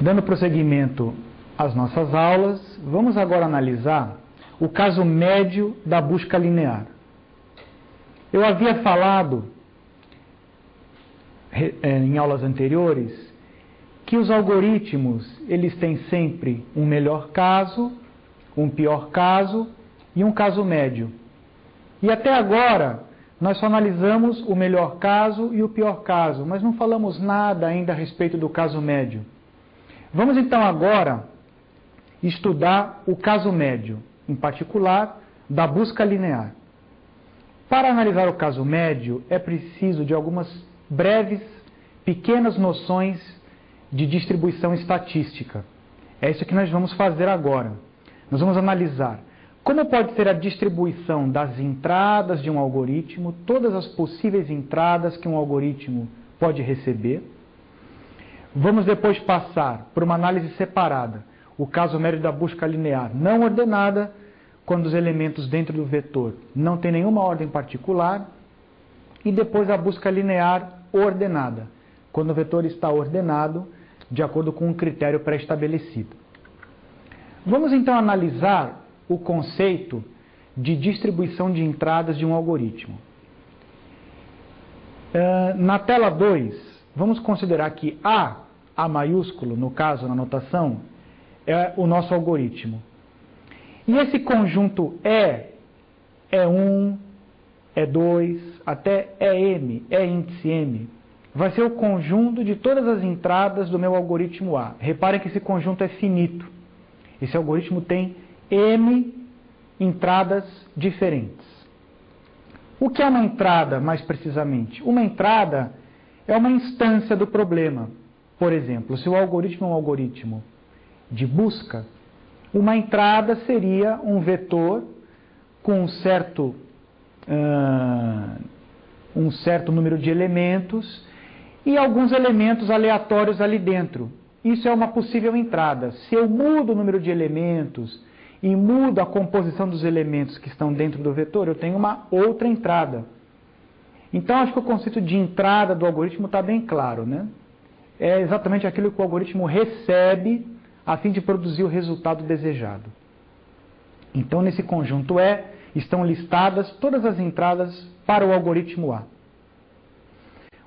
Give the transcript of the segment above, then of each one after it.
Dando prosseguimento às nossas aulas, vamos agora analisar o caso médio da busca linear. Eu havia falado em aulas anteriores que os algoritmos, eles têm sempre um melhor caso, um pior caso e um caso médio. E até agora nós só analisamos o melhor caso e o pior caso, mas não falamos nada ainda a respeito do caso médio. Vamos então agora estudar o caso médio, em particular da busca linear. Para analisar o caso médio, é preciso de algumas breves, pequenas noções de distribuição estatística. É isso que nós vamos fazer agora. Nós vamos analisar como pode ser a distribuição das entradas de um algoritmo, todas as possíveis entradas que um algoritmo pode receber. Vamos depois passar por uma análise separada, o caso médio da busca linear não ordenada, quando os elementos dentro do vetor não têm nenhuma ordem particular, e depois a busca linear ordenada, quando o vetor está ordenado de acordo com um critério pré-estabelecido. Vamos então analisar o conceito de distribuição de entradas de um algoritmo. Na tela 2, vamos considerar que A maiúsculo, no caso, na notação, é o nosso algoritmo. E esse conjunto E1, E2, até EM, E índice M, vai ser o conjunto de todas as entradas do meu algoritmo A. Reparem que esse conjunto é finito. Esse algoritmo tem M entradas diferentes. O que é uma entrada, mais precisamente? Uma entrada é uma instância do problema. Por exemplo, se o algoritmo é um algoritmo de busca, uma entrada seria um vetor com um certo número de elementos e alguns elementos aleatórios ali dentro. Isso é uma possível entrada. Se eu mudo o número de elementos e mudo a composição dos elementos que estão dentro do vetor, eu tenho uma outra entrada. Então, acho que o conceito de entrada do algoritmo está bem claro, né? É exatamente aquilo que o algoritmo recebe a fim de produzir o resultado desejado. Então, nesse conjunto E, estão listadas todas as entradas para o algoritmo A.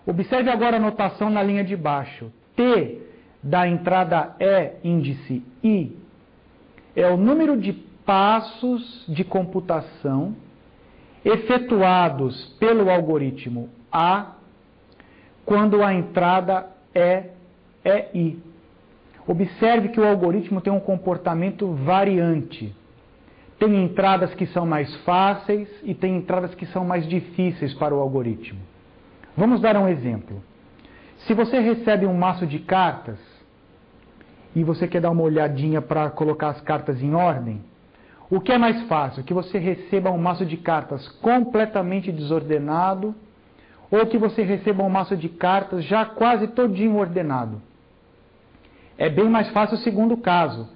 Observe agora a notação na linha de baixo. T da entrada E índice I é o número de passos de computação efetuados pelo algoritmo A quando a entrada é I. Observe que o algoritmo tem um comportamento variante. Tem entradas que são mais fáceis e tem entradas que são mais difíceis para o algoritmo. Vamos dar um exemplo. Se você recebe um maço de cartas e você quer dar uma olhadinha para colocar as cartas em ordem, o que é mais fácil? Que você receba um maço de cartas completamente desordenado ou que você receba um maço de cartas já quase todinho ordenado? É bem mais fácil o segundo caso,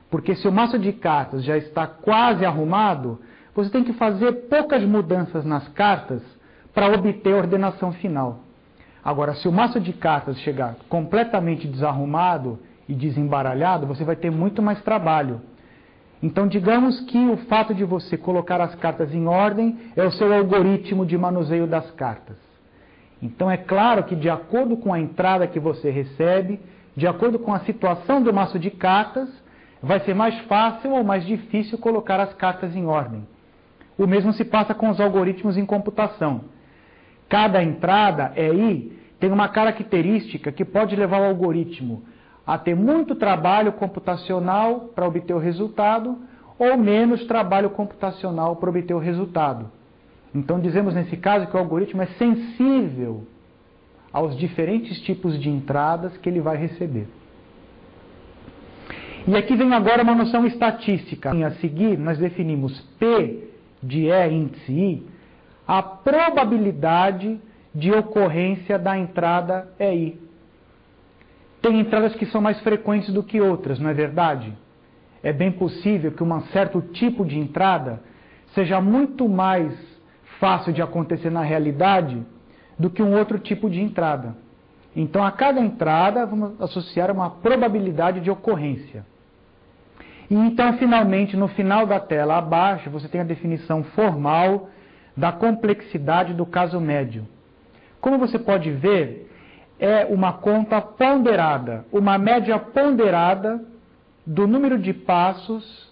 porque se o maço de cartas já está quase arrumado, você tem que fazer poucas mudanças nas cartas para obter a ordenação final. Agora, se o maço de cartas chegar completamente desarrumado e desembaralhado, você vai ter muito mais trabalho. Então, digamos que o fato de você colocar as cartas em ordem é o seu algoritmo de manuseio das cartas. Então, é claro que de acordo com a entrada que você recebe, de acordo com a situação do maço de cartas, vai ser mais fácil ou mais difícil colocar as cartas em ordem. O mesmo se passa com os algoritmos em computação. Cada entrada, I, tem uma característica que pode levar o algoritmo a ter muito trabalho computacional para obter o resultado ou menos trabalho computacional para obter o resultado. Então, dizemos nesse caso que o algoritmo é sensível aos diferentes tipos de entradas que ele vai receber. E aqui vem agora uma noção estatística. A seguir, nós definimos P de E índice I, a probabilidade de ocorrência da entrada EI. Tem entradas que são mais frequentes do que outras, não é verdade? É bem possível que um certo tipo de entrada seja muito mais fácil de acontecer na realidade do que um outro tipo de entrada. Então, a cada entrada, vamos associar uma probabilidade de ocorrência. E então, finalmente, no final da tela abaixo, você tem a definição formal da complexidade do caso médio. Como você pode ver, é uma conta ponderada, uma média ponderada do número de passos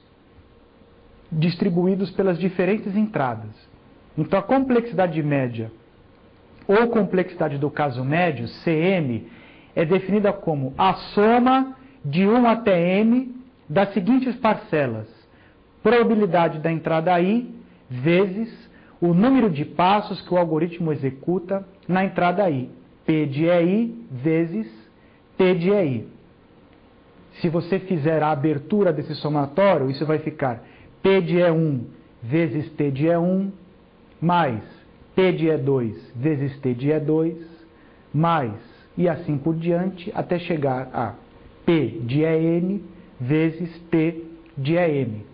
distribuídos pelas diferentes entradas. Então, a complexidade média ou complexidade do caso médio, CM, é definida como a soma de 1 até m das seguintes parcelas: probabilidade da entrada I vezes o número de passos que o algoritmo executa na entrada I, P de EI vezes T de EI. Se você fizer a abertura desse somatório, isso vai ficar P de E1 vezes T de E1, mais P de E2 vezes T de E2, mais, e assim por diante, até chegar a P de EN vezes T de EM.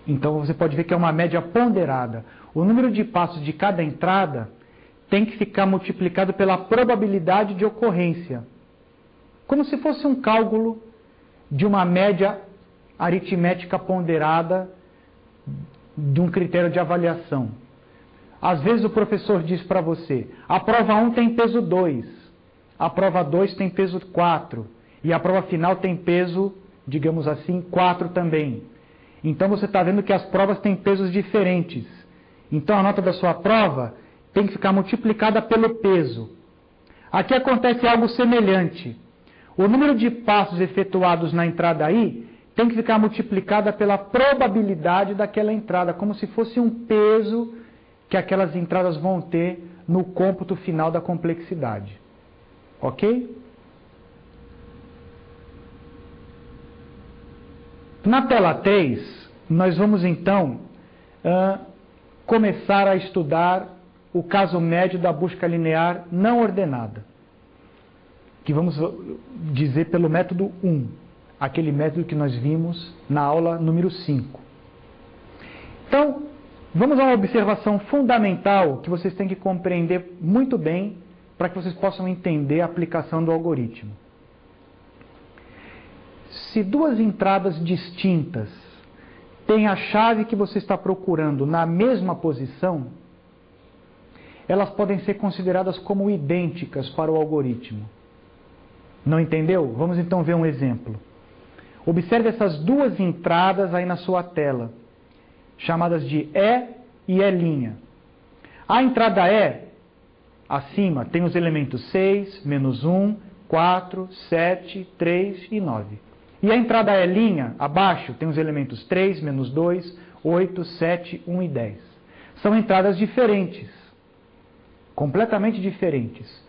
Então você pode ver que é uma média ponderada. O número de passos de cada entrada tem que ficar multiplicado pela probabilidade de ocorrência, como se fosse um cálculo de uma média aritmética ponderada de um critério de avaliação. Às vezes o professor diz para você, a prova 1 tem peso 2, a prova 2 tem peso 4, e a prova final tem peso, digamos assim, 4 também. Então você está vendo que as provas têm pesos diferentes. Então a nota da sua prova tem que ficar multiplicada pelo peso. Aqui acontece algo semelhante. O número de passos efetuados na entrada I tem que ficar multiplicada pela probabilidade daquela entrada, como se fosse um peso que aquelas entradas vão ter no cômputo final da complexidade. Ok? Na tela 3, nós vamos então começar a estudar o caso médio da busca linear não ordenada, que vamos dizer pelo método 1, aquele método que nós vimos na aula número 5. Então, vamos a uma observação fundamental que vocês têm que compreender muito bem para que vocês possam entender a aplicação do algoritmo. Se duas entradas distintas têm a chave que você está procurando na mesma posição, elas podem ser consideradas como idênticas para o algoritmo. Não entendeu? Vamos então ver um exemplo. Observe essas duas entradas aí na sua tela, chamadas de E e E'. A entrada E, acima, tem os elementos 6, menos 1, 4, 7, 3 e 9. E a entrada E', abaixo, tem os elementos 3, menos 2, 8, 7, 1 e 10. São entradas diferentes, completamente diferentes.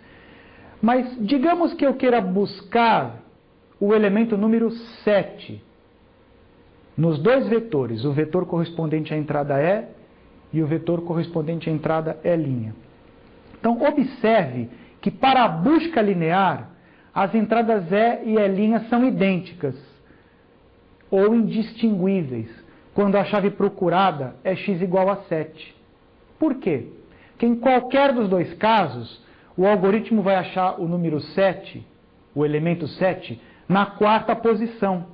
Mas digamos que eu queira buscar o elemento número 7 nos dois vetores, o vetor correspondente à entrada E e o vetor correspondente à entrada E'. Então, observe que para a busca linear, as entradas E e E' são idênticas ou indistinguíveis quando a chave procurada é x igual a 7. Por quê? Porque em qualquer dos dois casos, o algoritmo vai achar o número 7, o elemento 7, na quarta posição.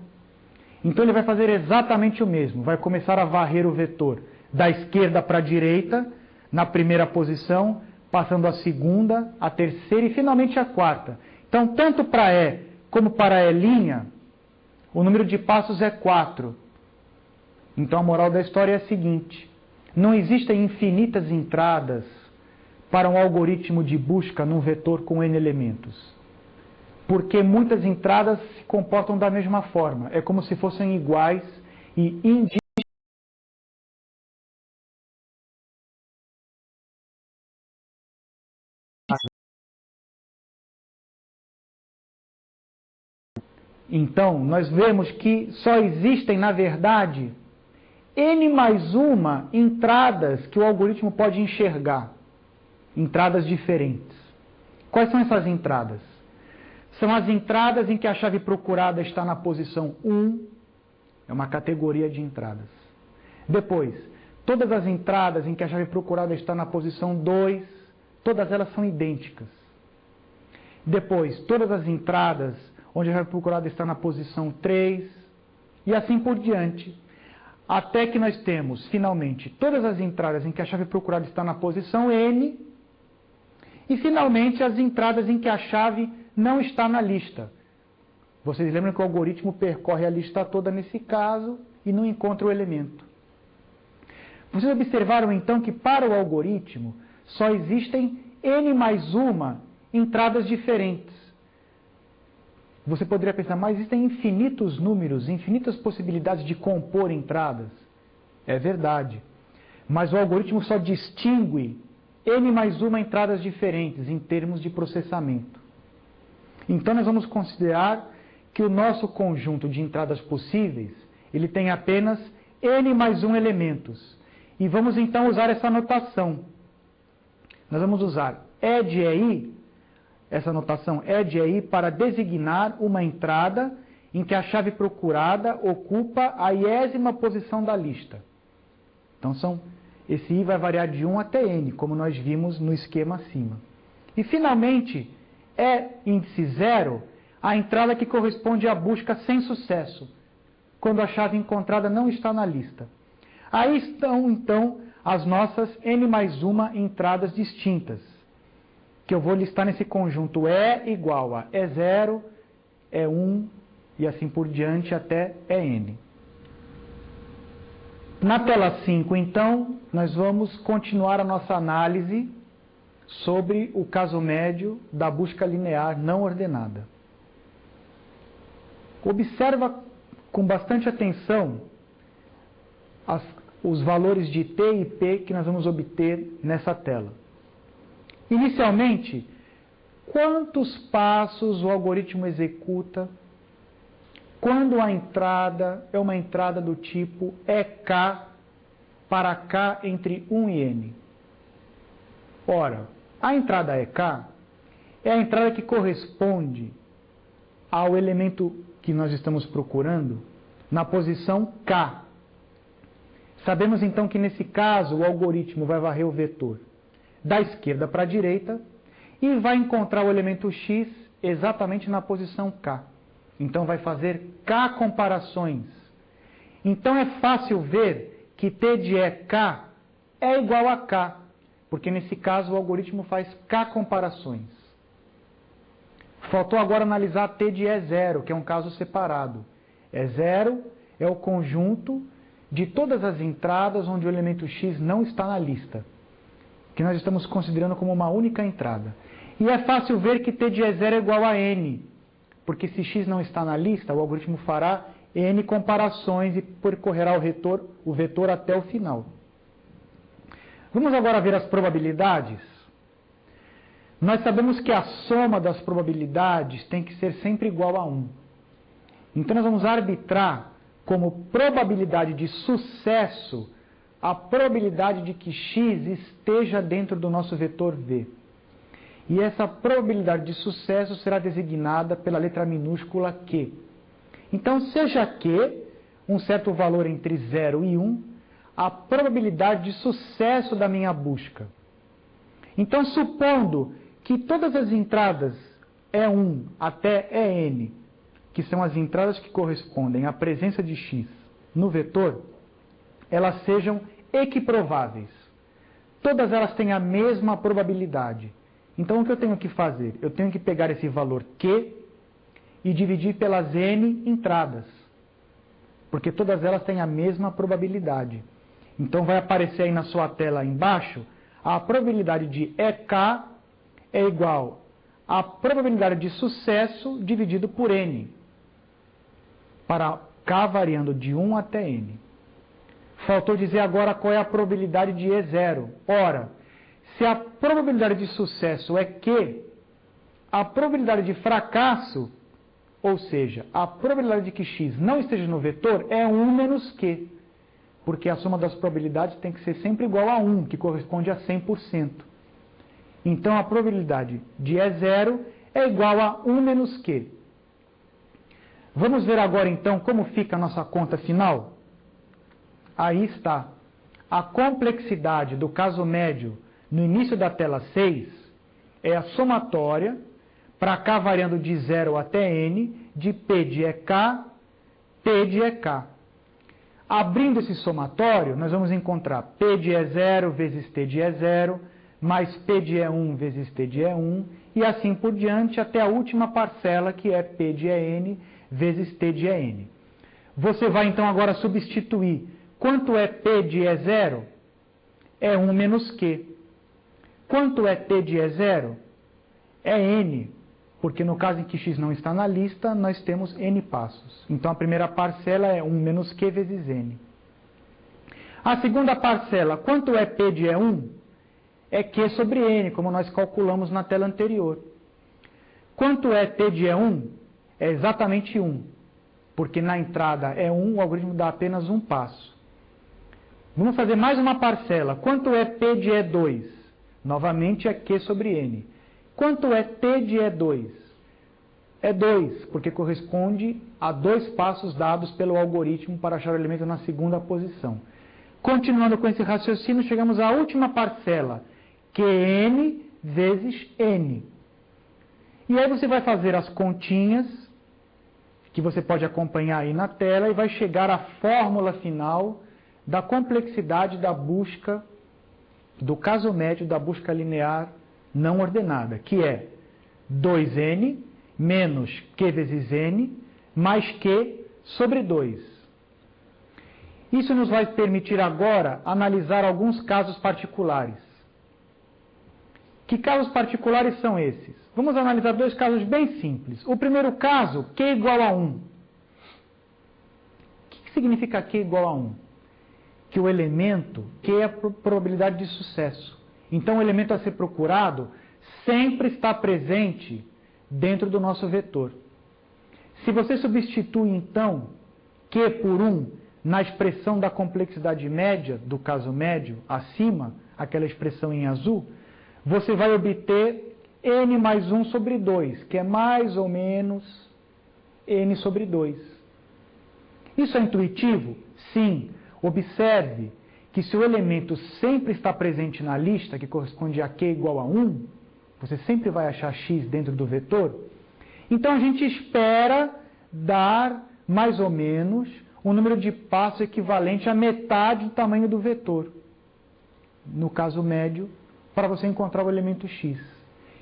Então ele vai fazer exatamente o mesmo, vai começar a varrer o vetor da esquerda para a direita, na primeira posição, passando a segunda, a terceira e finalmente a quarta. Então, tanto para E como para E', o número de passos é 4. Então a moral da história é a seguinte: não existem infinitas entradas para um algoritmo de busca num vetor com n elementos. Porque muitas entradas se comportam da mesma forma. É como se fossem iguais e indistinguíveis. Então, nós vemos que só existem, na verdade, n mais uma entradas que o algoritmo pode enxergar. Entradas diferentes. Quais são essas entradas? São as entradas em que a chave procurada está na posição 1, é uma categoria de entradas. Depois, todas as entradas em que a chave procurada está na posição 2, todas elas são idênticas. depois todas as entradas onde a chave procurada está na posição 3, e assim por diante, até que nós temos, finalmente, todas as entradas em que a chave procurada está na posição N, e finalmente as entradas em que a chave não está na lista. Vocês lembram que o algoritmo percorre a lista toda nesse caso e não encontra o elemento. Vocês observaram então que para o algoritmo só existem N mais uma entradas diferentes. Você poderia pensar, mas existem infinitos números, infinitas possibilidades de compor entradas. É verdade. Mas o algoritmo só distingue N mais uma entradas diferentes em termos de processamento. Então nós vamos considerar que o nosso conjunto de entradas possíveis, ele tem apenas N mais um elementos. E vamos então usar essa notação. Nós vamos usar E de EI, essa notação E de EI, para designar uma entrada em que a chave procurada ocupa a 10ª posição da lista. Então esse I vai variar de 1 até N, como nós vimos no esquema acima. E finalmente, E índice 0, a entrada que corresponde à busca sem sucesso, quando a chave encontrada não está na lista. Aí estão, então, as nossas N mais uma entradas distintas, que eu vou listar nesse conjunto E igual a E0, E1 e assim por diante até EN. Na tela 5, então, nós vamos continuar a nossa análise sobre o caso médio da busca linear não ordenada. Observa com bastante atenção os valores de T e P que nós vamos obter nessa tela. Inicialmente, quantos passos o algoritmo executa quando a entrada é uma entrada do tipo EK para K entre 1 e N? Ora, a entrada EK é a entrada que corresponde ao elemento que nós estamos procurando na posição K. Sabemos então que nesse caso o algoritmo vai varrer o vetor da esquerda para a direita e vai encontrar o elemento X exatamente na posição K. Então vai fazer K comparações. Então é fácil ver que T de EK é igual a K, porque nesse caso o algoritmo faz K comparações. Faltou agora analisar T de E0, que é um caso separado. E0 é o conjunto de todas as entradas onde o elemento X não está na lista, que nós estamos considerando como uma única entrada. E é fácil ver que T de E0 é igual a N, porque se X não está na lista, o algoritmo fará N comparações e percorrerá o vetor até o final. Vamos agora ver as probabilidades. Nós sabemos que a soma das probabilidades tem que ser sempre igual a 1. Então nós vamos arbitrar como probabilidade de sucesso a probabilidade de que x esteja dentro do nosso vetor v. E essa probabilidade de sucesso será designada pela letra minúscula q. Então, seja q um certo valor entre 0 e 1, a probabilidade de sucesso da minha busca. Então, supondo que todas as entradas E1 até En, que são as entradas que correspondem à presença de x no vetor, elas sejam equiprováveis. Todas elas têm a mesma probabilidade. Então, o que eu tenho que fazer? Eu tenho que pegar esse valor Q e dividir pelas N entradas, porque todas elas têm a mesma probabilidade. Então, vai aparecer aí na sua tela embaixo, a probabilidade de EK é igual à probabilidade de sucesso dividido por N, para K variando de 1 até N. Faltou dizer agora qual é a probabilidade de E0. Ora, se a probabilidade de sucesso é Q, a probabilidade de fracasso, ou seja, a probabilidade de que x não esteja no vetor, é 1 menos Q, porque a soma das probabilidades tem que ser sempre igual a 1, que corresponde a 100%. Então, a probabilidade de E0 é igual a 1 menos Q. Vamos ver agora, então, como fica a nossa conta final? Aí está. A complexidade do caso médio no início da tela 6 é a somatória para k variando de 0 até n, de P de EK, P de EK. Abrindo esse somatório, nós vamos encontrar P de E0 vezes T de E0, mais P de E1 vezes T de E1, e assim por diante, até a última parcela, que é P de EN vezes T de EN. Você vai, então, agora substituir. Quanto é P de E0? É 1 menos Q. Quanto é T de E0? É N, porque no caso em que x não está na lista, nós temos n passos. Então, a primeira parcela é 1 menos Q vezes n. A segunda parcela, quanto é P de E1? É Q sobre n, como nós calculamos na tela anterior. Quanto é T de E1? É exatamente 1, porque na entrada é 1, o algoritmo dá apenas um passo. Vamos fazer mais uma parcela. Quanto é P de E2? Novamente é Q sobre n. Quanto é T de E2? É 2, porque corresponde a 2 passos dados pelo algoritmo para achar o elemento na segunda posição. Continuando com esse raciocínio, chegamos à última parcela, Qn vezes n. E aí você vai fazer as continhas, que você pode acompanhar aí na tela, e vai chegar à fórmula final da complexidade da busca, do caso médio da busca linear não ordenada, que é 2n menos q vezes n mais q sobre 2. Isso nos vai permitir agora analisar alguns casos particulares. Que casos particulares são esses? Vamos analisar dois casos bem simples. O primeiro caso, q igual a 1. O que significa q igual a 1? Que o elemento, q é a probabilidade de sucesso. Então, o elemento a ser procurado sempre está presente dentro do nosso vetor. Se você substitui, então, q por 1 na expressão da complexidade média, do caso médio, acima, aquela expressão em azul, você vai obter n mais 1 sobre 2, que é mais ou menos n sobre 2. Isso é intuitivo? Sim. Observe que se o elemento sempre está presente na lista, que corresponde a q igual a 1, você sempre vai achar x dentro do vetor, então a gente espera dar mais ou menos um número de passos equivalente à metade do tamanho do vetor, no caso médio, para você encontrar o elemento x.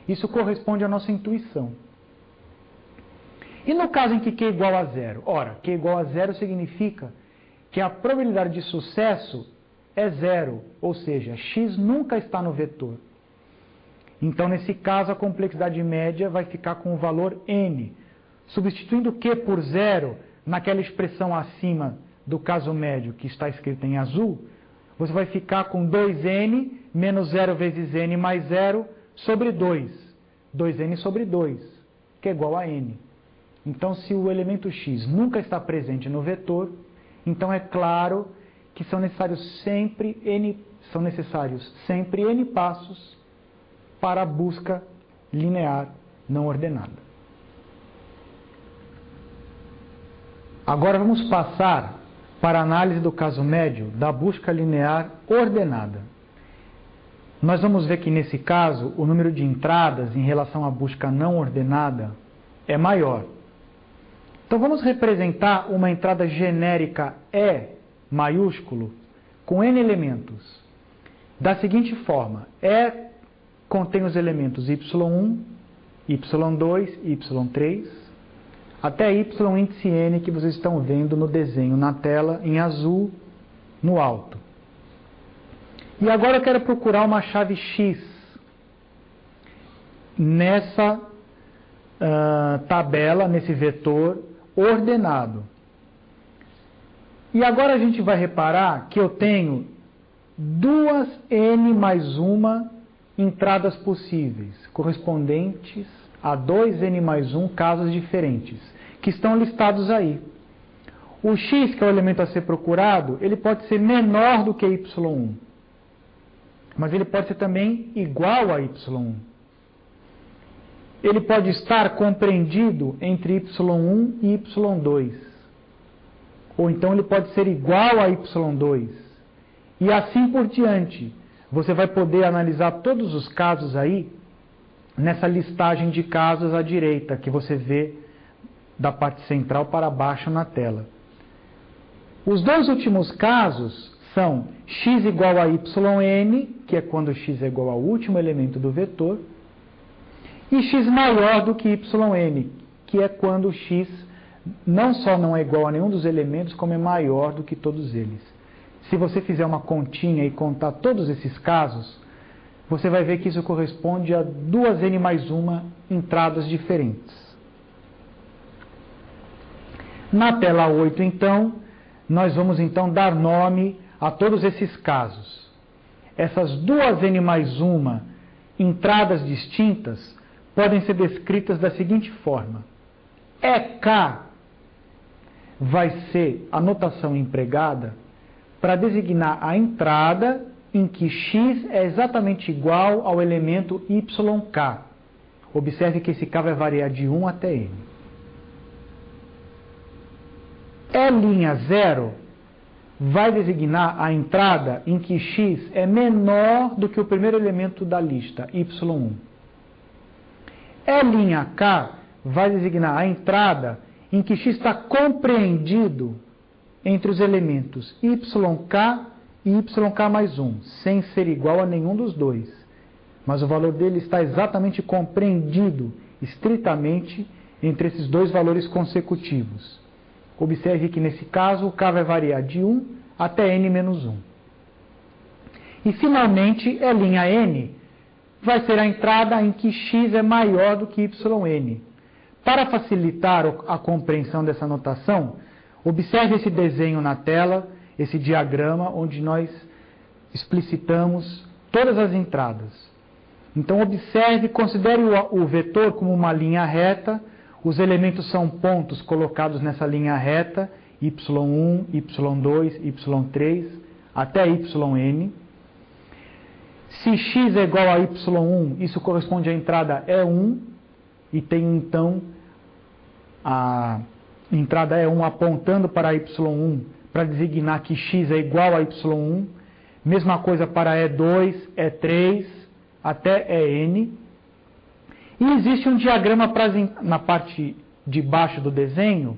Isso corresponde à nossa intuição. E no caso em que q igual a 0? Ora, q igual a 0 significa que a probabilidade de sucesso é 0, ou seja, x nunca está no vetor. Então, nesse caso, a complexidade média vai ficar com o valor n. Substituindo q por 0, naquela expressão acima do caso médio, que está escrita em azul, você vai ficar com 2n menos 0 vezes n mais 0 sobre 2. 2n sobre 2, que é igual a n. Então, se o elemento x nunca está presente no vetor, então é claro que são necessários sempre n passos para a busca linear não ordenada. Agora vamos passar para a análise do caso médio da busca linear ordenada. Nós vamos ver que nesse caso o número de entradas em relação à busca não ordenada é maior. Então vamos representar uma entrada genérica E maiúsculo com n elementos. Da seguinte forma, E contém os elementos y1, y2, y3, até y índice n que vocês estão vendo no desenho na tela em azul no alto. E agora eu quero procurar uma chave x nessa tabela, nesse vetor ordenado. E agora a gente vai reparar que eu tenho duas n mais uma entradas possíveis, correspondentes a 2n mais 1 casos diferentes, que estão listados aí. O x, que é o elemento a ser procurado, ele pode ser menor do que y1, mas ele pode ser também igual a y1. Ele pode estar compreendido entre y1 e y2, ou então ele pode ser igual a y2, e assim por diante. Você vai poder analisar todos os casos aí nessa listagem de casos à direita, que você vê da parte central para baixo na tela. Os dois últimos casos são x igual a yn, que é quando x é igual ao último elemento do vetor, e x maior do que yn, que é quando x não só não é igual a nenhum dos elementos, como é maior do que todos eles. Se você fizer uma continha e contar todos esses casos, você vai ver que isso corresponde a 2n mais 1 entradas diferentes. Na tela 8, então, nós vamos então dar nome a todos esses casos. Essas 2n mais 1 entradas distintas podem ser descritas da seguinte forma. EK vai ser a notação empregada para designar a entrada em que x é exatamente igual ao elemento yk. Observe que esse k vai variar de 1 até n. E'0 vai designar a entrada em que x é menor do que o primeiro elemento da lista, y1. E'(k) vai designar a entrada em que x está compreendido entre os elementos yk e yk mais 1, sem ser igual a nenhum dos dois. Mas o valor dele está exatamente compreendido, estritamente, entre esses dois valores consecutivos. Observe que, nesse caso, o k vai variar de 1 até n menos 1. E, finalmente, E'N vai ser a entrada em que x é maior do que yn. Para facilitar a compreensão dessa notação, observe esse desenho na tela, esse diagrama, onde nós explicitamos todas as entradas. Então, observe, considere o vetor como uma linha reta. Os elementos são pontos colocados nessa linha reta, y1, y2, y3, até yn. Se x é igual a y1, isso corresponde à entrada E1, e tem então a entrada E1 apontando para y1 para designar que x é igual a y1. Mesma coisa para E2, E3, até En. E existe um diagrama na parte de baixo do desenho,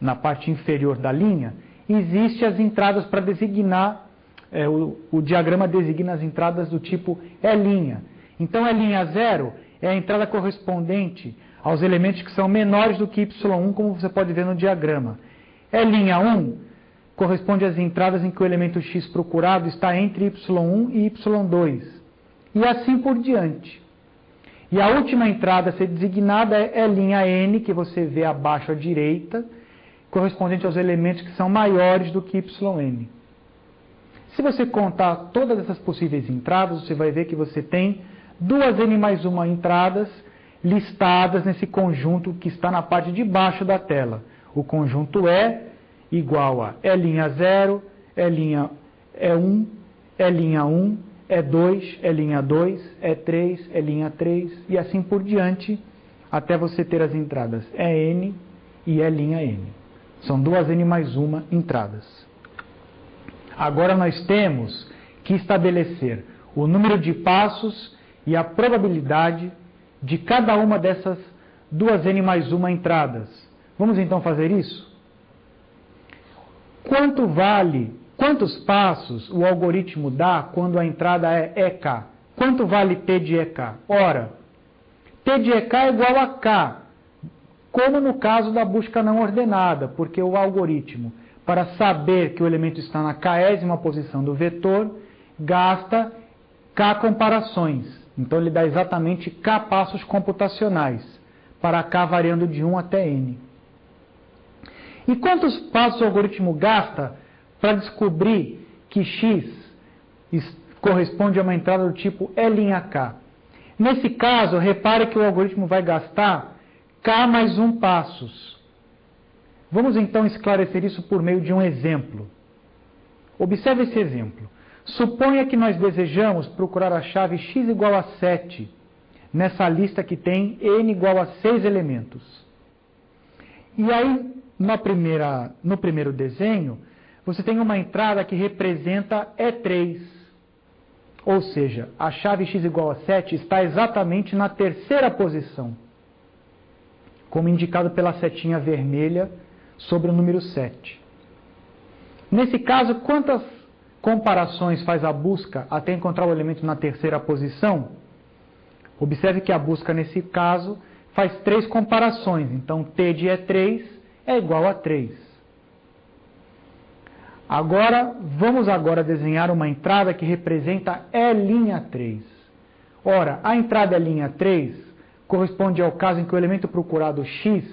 na parte inferior da linha, existem as entradas para designar, o diagrama designa as entradas do tipo E'. Então, E'0 é a entrada correspondente aos elementos que são menores do que y1, como você pode ver no diagrama. E'1 corresponde às entradas em que o elemento x procurado está entre y1 e y2, e assim por diante. E a última entrada a ser designada é E'N, que você vê abaixo à direita, correspondente aos elementos que são maiores do que yn. Se você contar todas essas possíveis entradas, você vai ver que você tem 2n mais 1 entradas listadas nesse conjunto que está na parte de baixo da tela. O conjunto é igual a E'0, E'1, E'1, E2, E'2, E3, E'3 e assim por diante, até você ter as entradas En e E'N. São 2n mais 1 entradas. Agora nós temos que estabelecer o número de passos e a probabilidade de cada uma dessas 2n mais 1 entradas. Vamos então fazer isso? Quantos passos o algoritmo dá quando a entrada é EK? Quanto vale T de EK? Ora, T de EK é igual a K, como no caso da busca não ordenada, porque o algoritmo, para saber que o elemento está na késima posição do vetor, gasta K comparações. Então, ele dá exatamente K passos computacionais, para K variando de 1 até N. E quantos passos o algoritmo gasta para descobrir que x corresponde a uma entrada do tipo E'(k)? Nesse caso, repare que o algoritmo vai gastar K mais 1 passos. Vamos então esclarecer isso por meio de um exemplo. Observe esse exemplo. Suponha que nós desejamos procurar a chave x igual a 7, nessa lista que tem n igual a 6 elementos. E aí, no primeiro desenho, você tem uma entrada que representa E3. Ou seja, a chave x igual a 7 está exatamente na terceira posição, como indicado pela setinha vermelha sobre o número 7. Nesse caso, quantas comparações faz a busca até encontrar o elemento na terceira posição? Observe que a busca, nesse caso, faz 3 comparações. Então, t de E3 é igual a 3. Vamos agora desenhar uma entrada que representa E'3. Ora, a entrada E'3 corresponde ao caso em que o elemento procurado x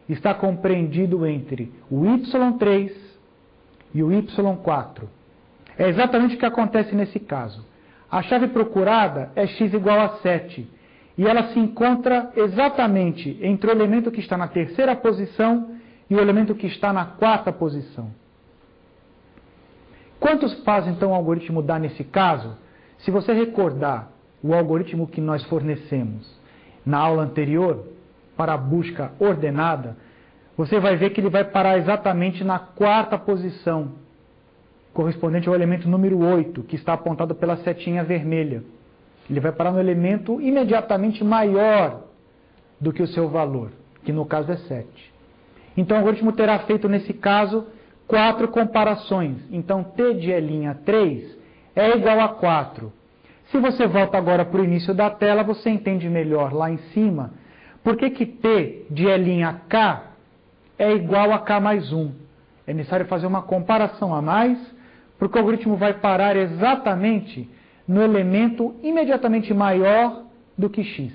está compreendido entre o y3 e o y4. É exatamente o que acontece nesse caso. A chave procurada é x igual a 7, e ela se encontra exatamente entre o elemento que está na terceira posição e o elemento que está na quarta posição. Quantos passos, então, o algoritmo dá nesse caso? Se você recordar o algoritmo que nós fornecemos na aula anterior, para a busca ordenada, você vai ver que ele vai parar exatamente na quarta posição, correspondente ao elemento número 8, que está apontado pela setinha vermelha. Ele vai parar no elemento imediatamente maior do que o seu valor, que no caso é 7. Então, o algoritmo terá feito, nesse caso, 4 comparações. Então, t de E'3 é igual a 4. Se você volta agora para o início da tela, você entende melhor lá em cima por que t de E'K é igual a k mais 1. É necessário fazer uma comparação a mais, porque o algoritmo vai parar exatamente no elemento imediatamente maior do que x.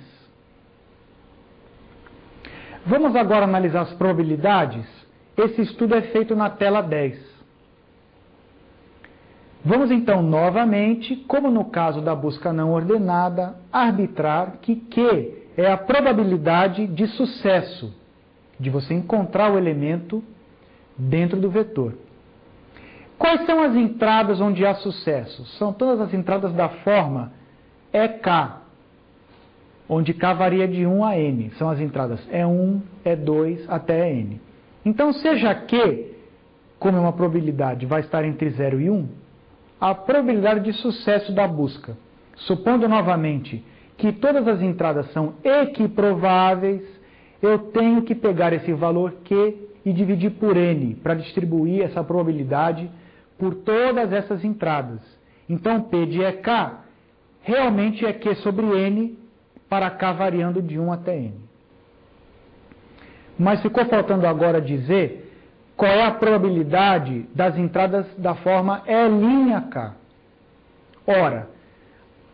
Vamos agora analisar as probabilidades. Esse estudo é feito na tela 10. Vamos então novamente, como no caso da busca não ordenada, arbitrar que Q é a probabilidade de sucesso de você encontrar o elemento dentro do vetor. Quais são as entradas onde há sucesso? São todas as entradas da forma EK, onde K varia de 1 a N. São as entradas E1, E2 até N. Então, seja Q, como é uma probabilidade, vai estar entre 0 e 1, a probabilidade de sucesso da busca, supondo novamente que todas as entradas são equiprováveis, eu tenho que pegar esse valor Q e dividir por N, para distribuir essa probabilidade por todas essas entradas. Então, P de EK realmente é Q sobre N, para K variando de 1 até N. Mas ficou faltando agora dizer qual é a probabilidade das entradas da forma E'K. Ora,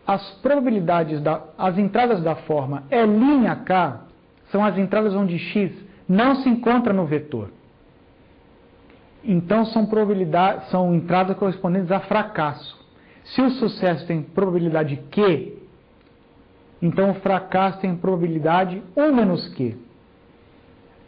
as entradas da forma E'K são as entradas onde x não se encontra no vetor. Então, são entradas correspondentes a fracasso. Se o sucesso tem probabilidade Q, então o fracasso tem probabilidade 1 menos Q.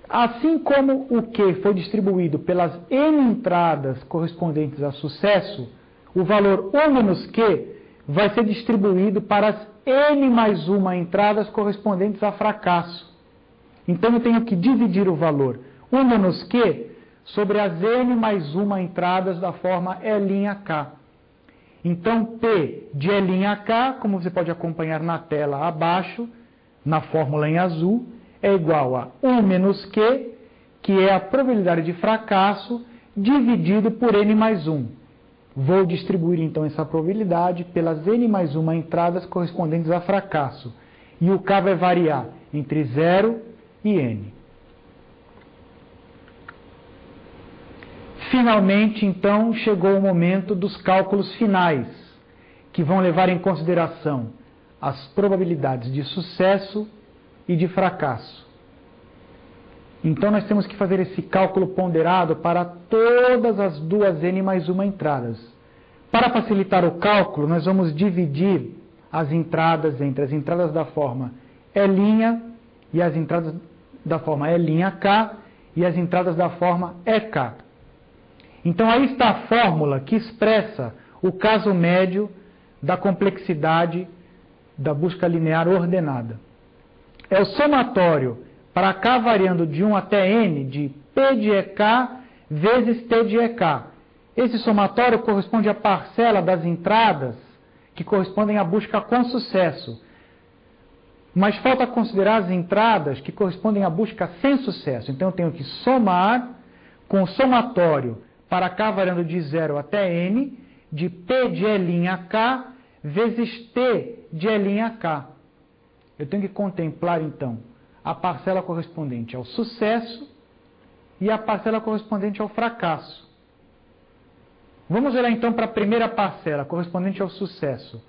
Assim como o Q foi distribuído pelas N entradas correspondentes a sucesso, o valor 1 menos Q vai ser distribuído para as N mais 1 entradas correspondentes a fracasso. Então, eu tenho que dividir o valor 1 menos Q sobre as N mais 1 entradas da forma E'K. Então, P de E'K, como você pode acompanhar na tela abaixo, na fórmula em azul, é igual a 1 menos Q, que é a probabilidade de fracasso, dividido por N mais 1. Vou distribuir, então, essa probabilidade pelas N mais 1 entradas correspondentes a fracasso. E o K vai variar entre 0 e N. Finalmente, então, chegou o momento dos cálculos finais, que vão levar em consideração as probabilidades de sucesso e de fracasso. Então, nós temos que fazer esse cálculo ponderado para todas as duas N mais 1 entradas. Para facilitar o cálculo, nós vamos dividir as entradas entre as entradas da forma E' e as entradas da forma E'K e as entradas da forma EK. Então, aí está a fórmula que expressa o caso médio da complexidade da busca linear ordenada. É o somatório para K variando de 1 até N de P de EK vezes T de EK. Esse somatório corresponde à parcela das entradas que correspondem à busca com sucesso. Mas falta considerar as entradas que correspondem à busca sem sucesso. Então eu tenho que somar com o somatório para K variando de 0 até N, de P de L'K vezes T de L'K. Eu tenho que contemplar, então, a parcela correspondente ao sucesso e a parcela correspondente ao fracasso. Vamos olhar, então, para a primeira parcela, correspondente ao sucesso.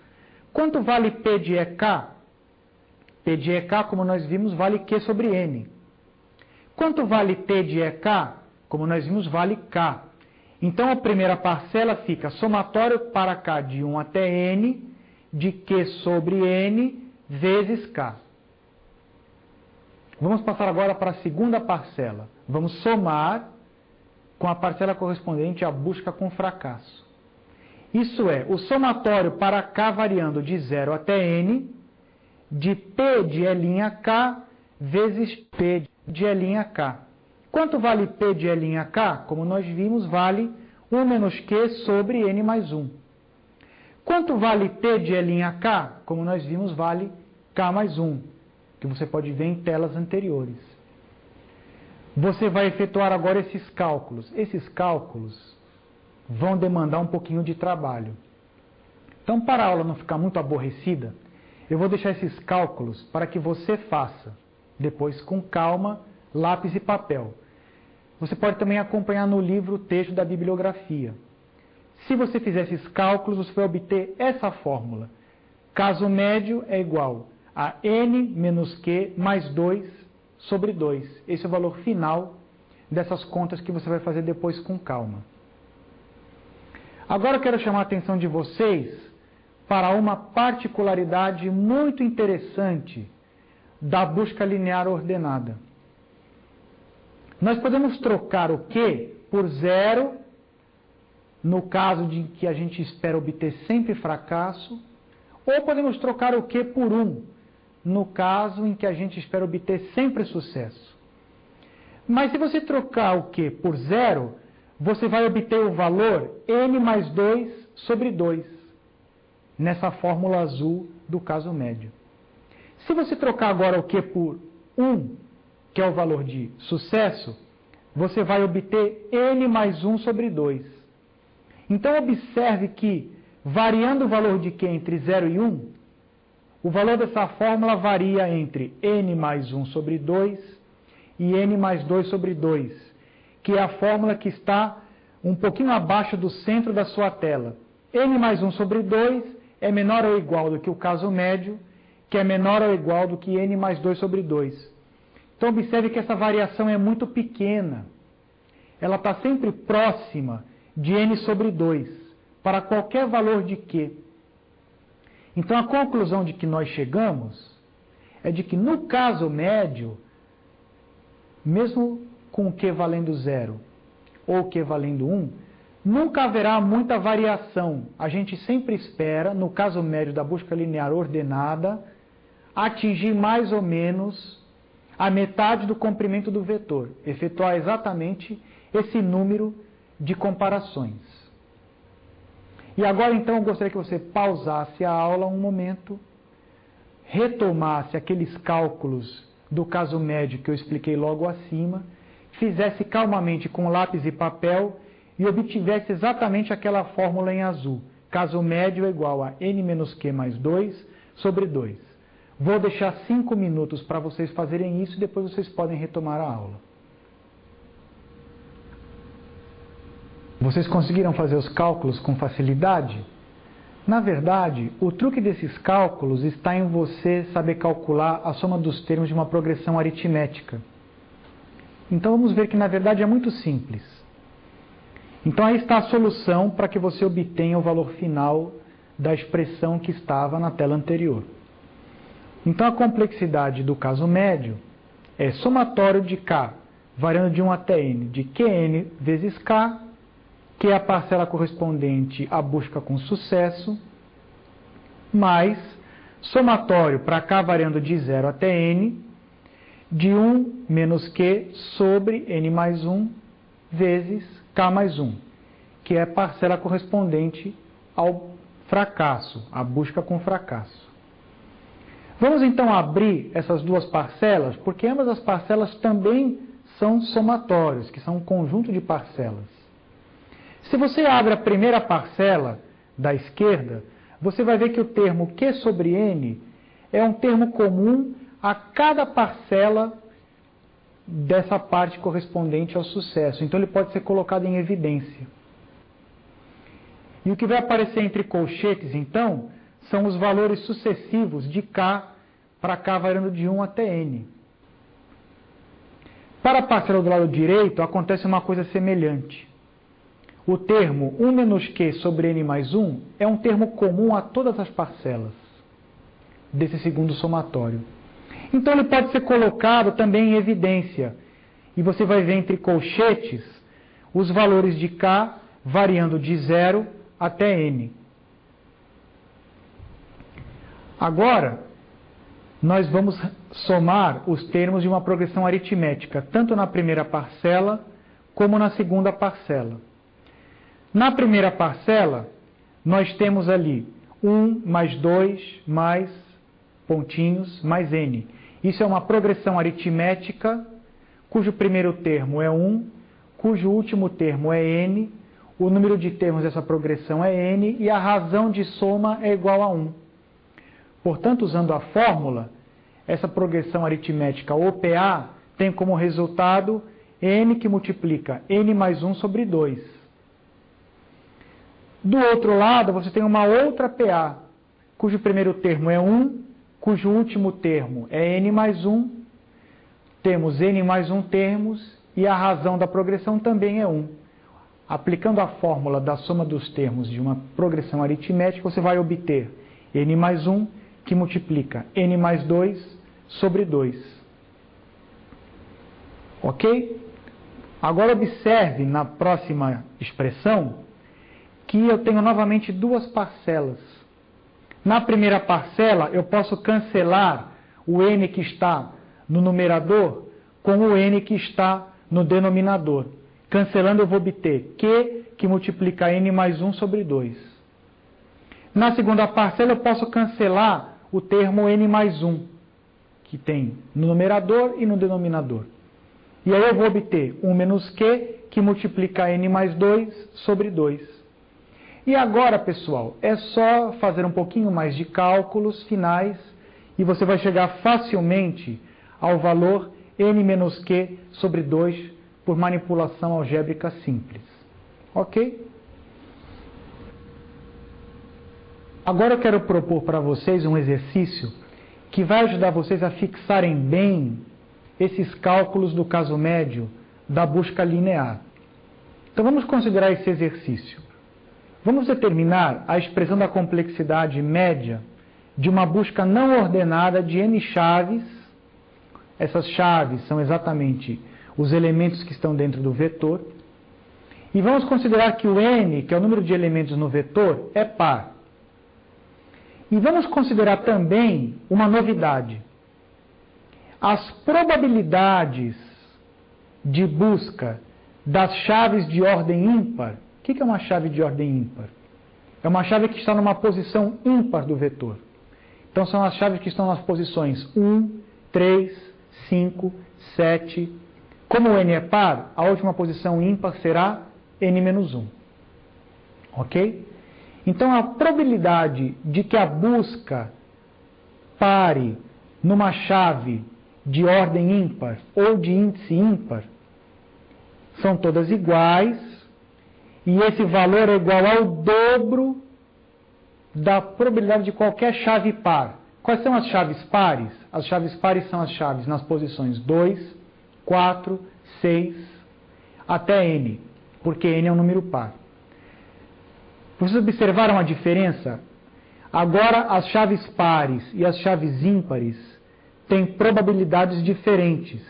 Quanto vale P de EK? P de EK, como nós vimos, vale Q sobre N. Quanto vale T de EK? Como nós vimos, vale K. Então, a primeira parcela fica somatório para K de 1 até N, de Q sobre N, vezes K. Vamos passar agora para a segunda parcela. Vamos somar com a parcela correspondente à busca com fracasso. Isso é, o somatório para K variando de 0 até N, de P de L'K vezes P de L'K. Quanto vale P de L'K? Como nós vimos, vale 1 menos Q sobre N mais 1. Quanto vale T de L'K? Como nós vimos, vale K mais 1, que você pode ver em telas anteriores. Você vai efetuar agora esses cálculos. Esses cálculos vão demandar um pouquinho de trabalho. Então, para a aula não ficar muito aborrecida, eu vou deixar esses cálculos para que você faça, depois com calma, lápis e papel. Você pode também acompanhar no livro o texto da bibliografia. Se você fizer esses cálculos, você vai obter essa fórmula. Caso médio é igual a N menos Q mais 2 sobre 2. Esse é o valor final dessas contas que você vai fazer depois com calma. Agora eu quero chamar a atenção de vocês para uma particularidade muito interessante da busca linear ordenada. Nós podemos trocar o Q por 0, no caso de que a gente espera obter sempre fracasso, ou podemos trocar o Q por 1, no caso em que a gente espera obter sempre sucesso. Mas se você trocar o Q por 0, você vai obter o valor N mais 2 sobre 2, nessa fórmula azul do caso médio. Se você trocar agora o Q por 1, que é o valor de sucesso, você vai obter N mais 1 sobre 2. Então, observe que, variando o valor de Q entre 0 e 1, o valor dessa fórmula varia entre N mais 1 sobre 2 e N mais 2 sobre 2, que é a fórmula que está um pouquinho abaixo do centro da sua tela. N mais 1 sobre 2 é menor ou igual do que o caso médio, que é menor ou igual do que N mais 2 sobre 2. Então, observe que essa variação é muito pequena. Ela está sempre próxima de N sobre 2, para qualquer valor de Q. Então, a conclusão de que nós chegamos é de que, no caso médio, mesmo com Q valendo 0 ou Q valendo 1, nunca haverá muita variação. A gente sempre espera, no caso médio da busca linear ordenada, atingir mais ou menos a metade do comprimento do vetor, efetuar exatamente esse número de comparações. E agora, então, eu gostaria que você pausasse a aula um momento, retomasse aqueles cálculos do caso médio que eu expliquei logo acima, fizesse calmamente com lápis e papel e obtivesse exatamente aquela fórmula em azul. Caso médio é igual a N menos Q mais 2 sobre 2. Vou deixar 5 minutos para vocês fazerem isso e depois vocês podem retomar a aula. Vocês conseguiram fazer os cálculos com facilidade? Na verdade, o truque desses cálculos está em você saber calcular a soma dos termos de uma progressão aritmética. Então vamos ver que na verdade é muito simples. Então aí está a solução para que você obtenha o valor final da expressão que estava na tela anterior. Então a complexidade do caso médio é somatório de K, variando de 1 até N, de Qn vezes K, que é a parcela correspondente à busca com sucesso, mais somatório para K variando de 0 até N, de 1 menos Q sobre N mais 1, vezes K mais 1, que é a parcela correspondente ao fracasso, a busca com fracasso. Vamos então abrir essas duas parcelas, porque ambas as parcelas também são somatórios, que são um conjunto de parcelas. Se você abre a primeira parcela da esquerda, você vai ver que o termo Q sobre N é um termo comum a cada parcela dessa parte correspondente ao sucesso. Então ele pode ser colocado em evidência. E o que vai aparecer entre colchetes, então, são os valores sucessivos de K para K variando de 1 até N. Para a parcela do lado direito, acontece uma coisa semelhante. O termo 1 menos Q sobre N mais 1 é um termo comum a todas as parcelas desse segundo somatório. Então ele pode ser colocado também em evidência. E você vai ver entre colchetes os valores de K variando de 0 até N. Agora, nós vamos somar os termos de uma progressão aritmética, tanto na primeira parcela como na segunda parcela. Na primeira parcela, nós temos ali 1 mais 2 mais pontinhos mais N. Isso é uma progressão aritmética, cujo primeiro termo é 1, cujo último termo é N, o número de termos dessa progressão é N e a razão de soma é igual a 1. Portanto, usando a fórmula, essa progressão aritmética OPA tem como resultado N que multiplica N mais 1 sobre 2. Do outro lado, você tem uma outra PA, cujo primeiro termo é 1, cujo último termo é N mais 1. Temos N mais 1 termos e a razão da progressão também é 1. Aplicando a fórmula da soma dos termos de uma progressão aritmética, você vai obter N mais 1, que multiplica N mais 2 sobre 2. Ok? Agora observe na próxima expressão que eu tenho novamente duas parcelas. Na primeira parcela, eu posso cancelar o N que está no numerador com o N que está no denominador. Cancelando, eu vou obter Q, que multiplica N mais 1 sobre 2. Na segunda parcela, eu posso cancelar o termo N mais 1, que tem no numerador e no denominador. E aí eu vou obter 1 menos Q, que multiplica N mais 2 sobre 2. E agora, pessoal, é só fazer um pouquinho mais de cálculos finais e você vai chegar facilmente ao valor N menos Q sobre 2 por manipulação algébrica simples. Ok? Agora eu quero propor para vocês um exercício que vai ajudar vocês a fixarem bem esses cálculos do caso médio da busca linear. Então vamos considerar esse exercício. Vamos determinar a expressão da complexidade média de uma busca não ordenada de n chaves. Essas chaves são exatamente os elementos que estão dentro do vetor. E vamos considerar que o n, que é o número de elementos no vetor, é par. E vamos considerar também uma novidade. As probabilidades de busca das chaves de ordem ímpar. O que é uma chave de ordem ímpar? É uma chave que está numa posição ímpar do vetor. Então são as chaves que estão nas posições 1, 3, 5, 7. Como o n é par, a última posição ímpar será n menos 1. Ok? Então a probabilidade de que a busca pare numa chave de ordem ímpar ou de índice ímpar são todas iguais. E esse valor é igual ao dobro da probabilidade de qualquer chave par. Quais são as chaves pares? As chaves pares são as chaves nas posições 2, 4, 6, até n, porque n é um número par. Vocês observaram a diferença? Agora as chaves pares e as chaves ímpares têm probabilidades diferentes.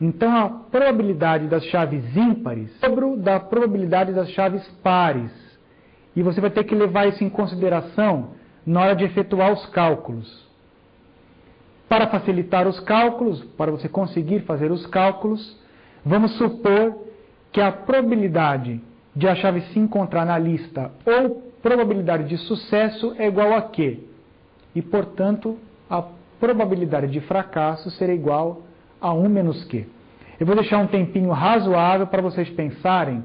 Então, a probabilidade das chaves ímpares é o dobro da probabilidade das chaves pares. E você vai ter que levar isso em consideração na hora de efetuar os cálculos. Para facilitar os cálculos, para você conseguir fazer os cálculos, vamos supor que a probabilidade de a chave se encontrar na lista ou probabilidade de sucesso é igual a quê? E, portanto, a probabilidade de fracasso será igual a 1 menos Q. Eu vou deixar um tempinho razoável para vocês pensarem,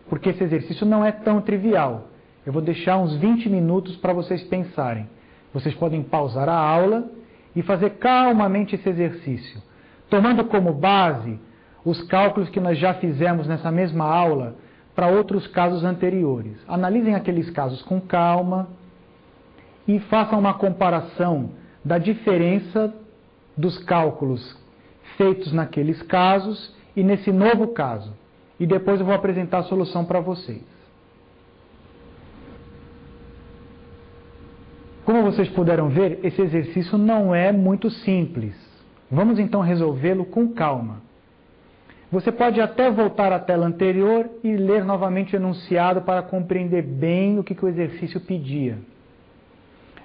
porque esse exercício não é tão trivial. Eu vou deixar uns 20 minutos para vocês pensarem. Vocês podem pausar a aula e fazer calmamente esse exercício, tomando como base os cálculos que nós já fizemos nessa mesma aula para outros casos anteriores. Analisem aqueles casos com calma e façam uma comparação da diferença dos cálculos feitos naqueles casos e nesse novo caso. E depois eu vou apresentar a solução para vocês. Como vocês puderam ver, esse exercício não é muito simples. Vamos então resolvê-lo com calma. Você pode até voltar à tela anterior e ler novamente o enunciado para compreender bem o que o exercício pedia.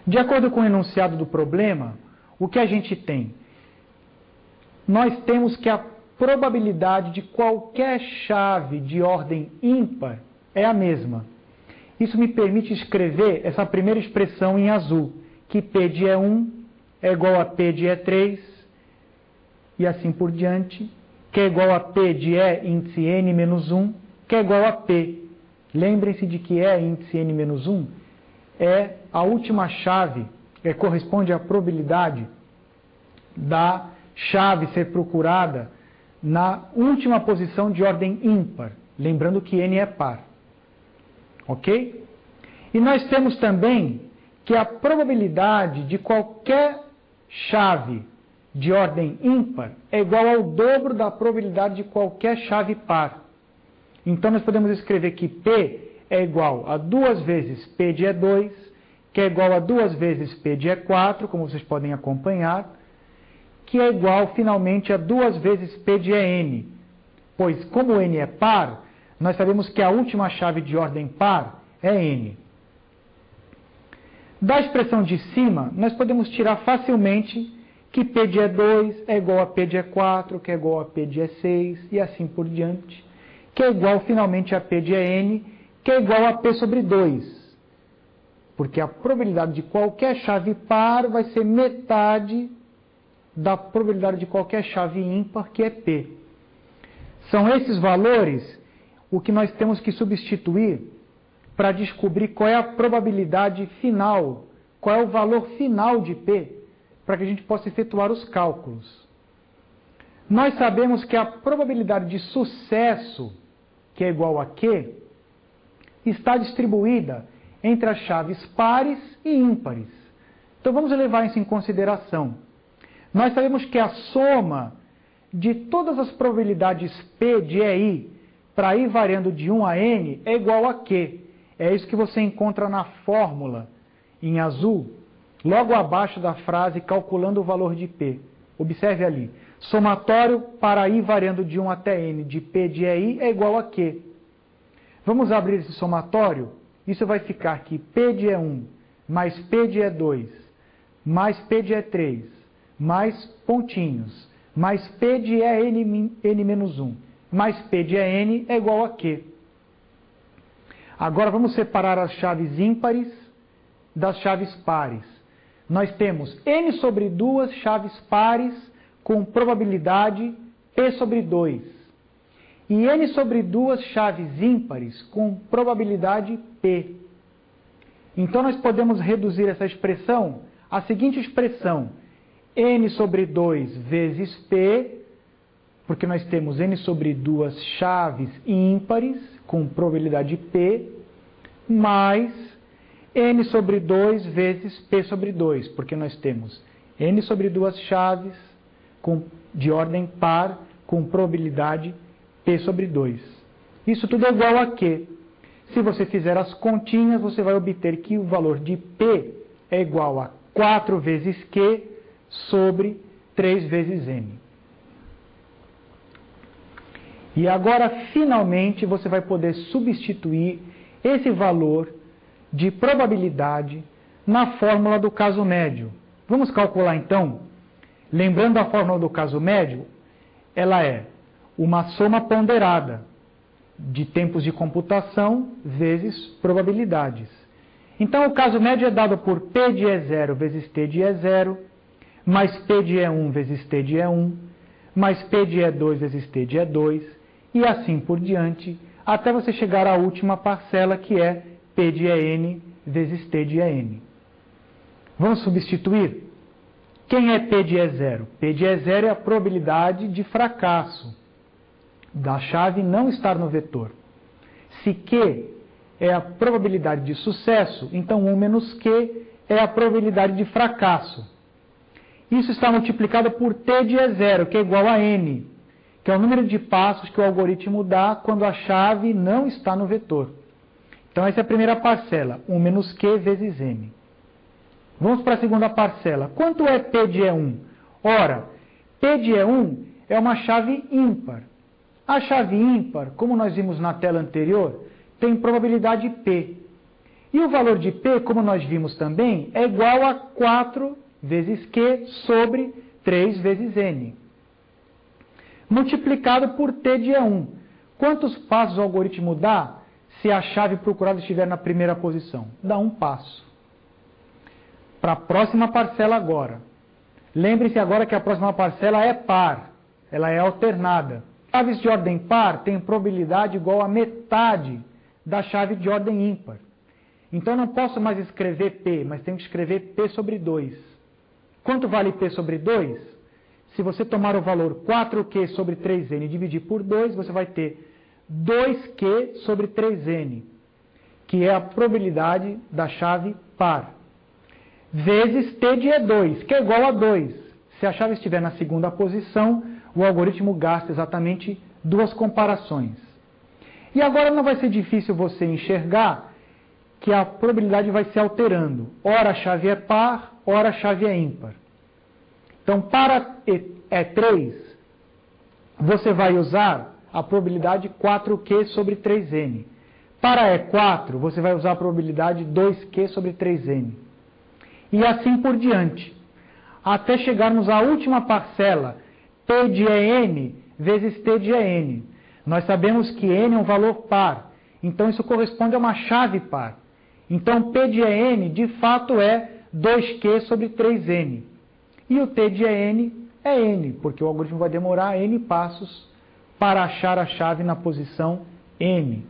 De acordo com o enunciado do problema, o que a gente tem? Nós temos que a probabilidade de qualquer chave de ordem ímpar é a mesma. Isso me permite escrever essa primeira expressão em azul, que P de E1 é igual a P de E3, e assim por diante, que é igual a P de E índice N menos 1, que é igual a P. Lembrem-se de que E índice N menos 1 é a última chave, corresponde à probabilidade da chave ser procurada na última posição de ordem ímpar, lembrando que N é par. Ok? E nós temos também que a probabilidade de qualquer chave de ordem ímpar é igual ao dobro da probabilidade de qualquer chave par. Então nós podemos escrever que P é igual a 2 vezes P de E2, que é igual a 2 vezes P de E4, como vocês podem acompanhar, que é igual finalmente a 2 vezes P de En, pois como N é par, nós sabemos que a última chave de ordem par é N. Da expressão de cima, nós podemos tirar facilmente que P de E2 é igual a P de E4, que é igual a P de E6, e assim por diante, que é igual finalmente a P de En, que é igual a P sobre 2. Porque a probabilidade de qualquer chave par vai ser metade da probabilidade de qualquer chave ímpar, que é P. São esses valores o que nós temos que substituir para descobrir qual é a probabilidade final, qual é o valor final de P, para que a gente possa efetuar os cálculos. Nós sabemos que a probabilidade de sucesso, que é igual a Q, está distribuída entre as chaves pares e ímpares. Então vamos levar isso em consideração. Nós sabemos que a soma de todas as probabilidades P de EI para ir variando de 1 a N é igual a Q. É isso que você encontra na fórmula em azul, logo abaixo da frase calculando o valor de P. Observe ali. Somatório para ir variando de 1 até N de P de EI é igual a Q. Vamos abrir esse somatório? Isso vai ficar que P de E1 mais P de E2 mais P de E3 mais pontinhos mais P de En-1 mais P de En é igual a Q. Agora vamos separar as chaves ímpares das chaves pares. Nós temos N sobre 2 chaves pares com probabilidade P sobre 2. E N sobre 2 chaves ímpares com probabilidade P. Então nós podemos reduzir essa expressão à seguinte expressão: N sobre 2 vezes P, porque nós temos N sobre 2 chaves ímpares com probabilidade P, mais N sobre 2 vezes P sobre 2, porque nós temos N sobre 2 chaves de ordem par com probabilidade P sobre 2. Isso tudo é igual a Q. Se você fizer as continhas, você vai obter que o valor de P é igual a 4 vezes Q sobre 3 vezes N. E agora, finalmente, você vai poder substituir esse valor de probabilidade na fórmula do caso médio. Vamos calcular, então? Lembrando da fórmula do caso médio, ela é uma soma ponderada. de tempos de computação vezes probabilidades. Então, o caso médio é dado por P de E0 vezes T de E0, mais P de E1 vezes T de E1, mais P de E2 vezes T de E2, e assim por diante, até você chegar à última parcela, que é P de En vezes T de En. Vamos substituir? Quem é P de E0? P de E0 é a probabilidade de fracasso da chave não estar no vetor. Se Q é a probabilidade de sucesso, então 1 menos Q é a probabilidade de fracasso. Isso está multiplicado por T de E0, que é igual a N, que é o número de passos que o algoritmo dá quando a chave não está no vetor. Então, essa é a primeira parcela, 1 menos Q vezes N. Vamos para a segunda parcela. Quanto é P de E1? Ora, P de E1 é uma chave ímpar. A chave ímpar, como nós vimos na tela anterior, tem probabilidade P. E o valor de P, como nós vimos também, é igual a 4 vezes Q sobre 3 vezes N. Multiplicado por T de E1. Quantos passos o algoritmo dá se a chave procurada estiver na primeira posição? Dá um passo. Para a próxima parcela agora. Lembre-se agora que a próxima parcela é par. Ela é alternada. Chaves de ordem par têm probabilidade igual a metade da chave de ordem ímpar. Então, eu não posso mais escrever P, mas tenho que escrever P sobre 2. Quanto vale P sobre 2? Se você tomar o valor 4Q sobre 3N e dividir por 2, você vai ter 2Q sobre 3N, que é a probabilidade da chave par, vezes T de E2, que é igual a 2. Se a chave estiver na segunda posição, o algoritmo gasta exatamente duas comparações. E agora não vai ser difícil você enxergar que a probabilidade vai se alterando. Ora a chave é par, ora a chave é ímpar. Então, para E3, você vai usar a probabilidade 4Q sobre 3N. Para E4, você vai usar a probabilidade 2Q sobre 3N. E assim por diante, até chegarmos à última parcela, P de En vezes T de En. Nós sabemos que N é um valor par, então isso corresponde a uma chave par. Então, P de En, de fato, é 2Q sobre 3N. E o T de En é N, porque o algoritmo vai demorar N passos para achar a chave na posição N.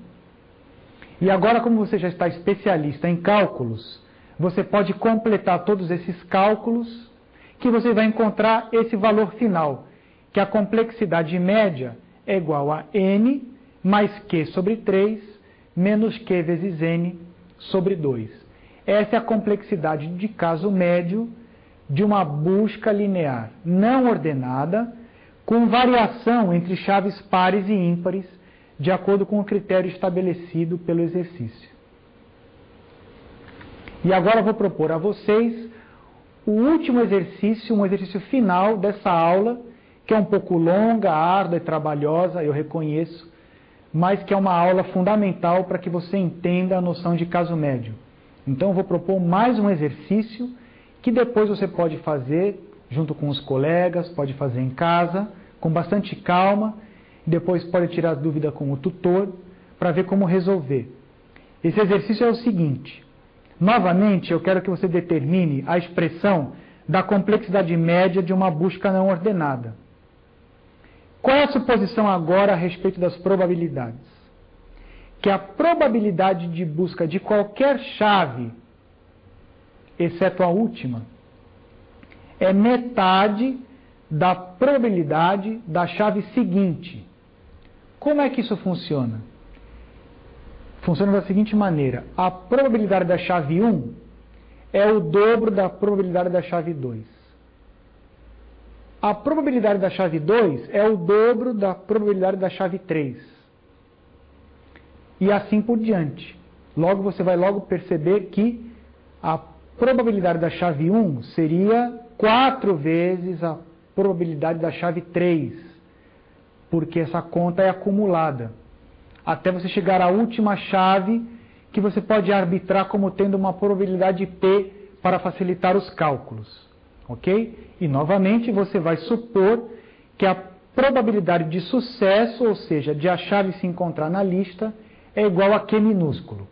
E agora, como você já está especialista em cálculos, você pode completar todos esses cálculos que você vai encontrar esse valor final, que a complexidade média é igual a N mais Q sobre 3 menos Q vezes N sobre 2. Essa é a complexidade de caso médio de uma busca linear não ordenada, com variação entre chaves pares e ímpares, de acordo com o critério estabelecido pelo exercício. E agora eu vou propor a vocês o último exercício, um exercício final dessa aula, que é um pouco longa, árdua e trabalhosa, eu reconheço, mas que é uma aula fundamental para que você entenda a noção de caso médio. Então, eu vou propor mais um exercício que depois você pode fazer junto com os colegas, pode fazer em casa, com bastante calma, e depois pode tirar dúvida com o tutor para ver como resolver. Esse exercício é o seguinte: novamente, eu quero que você determine a expressão da complexidade média de uma busca não ordenada. Qual é a suposição agora a respeito das probabilidades? Que a probabilidade de busca de qualquer chave, exceto a última, é metade da probabilidade da chave seguinte. Como é que isso funciona? Funciona da seguinte maneira: a probabilidade da chave 1 é o dobro da probabilidade da chave 2. A probabilidade da chave 2 é o dobro da probabilidade da chave 3. E assim por diante. Logo, você vai logo perceber que a probabilidade da chave 1 seria 4 vezes a probabilidade da chave 3, porque essa conta é acumulada, até você chegar à última chave, que você pode arbitrar como tendo uma probabilidade P para facilitar os cálculos. Ok? E, novamente, você vai supor que a probabilidade de sucesso, ou seja, de a chave se encontrar na lista, é igual a Q minúsculo.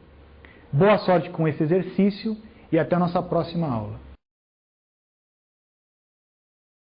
Boa sorte com esse exercício e até a nossa próxima aula.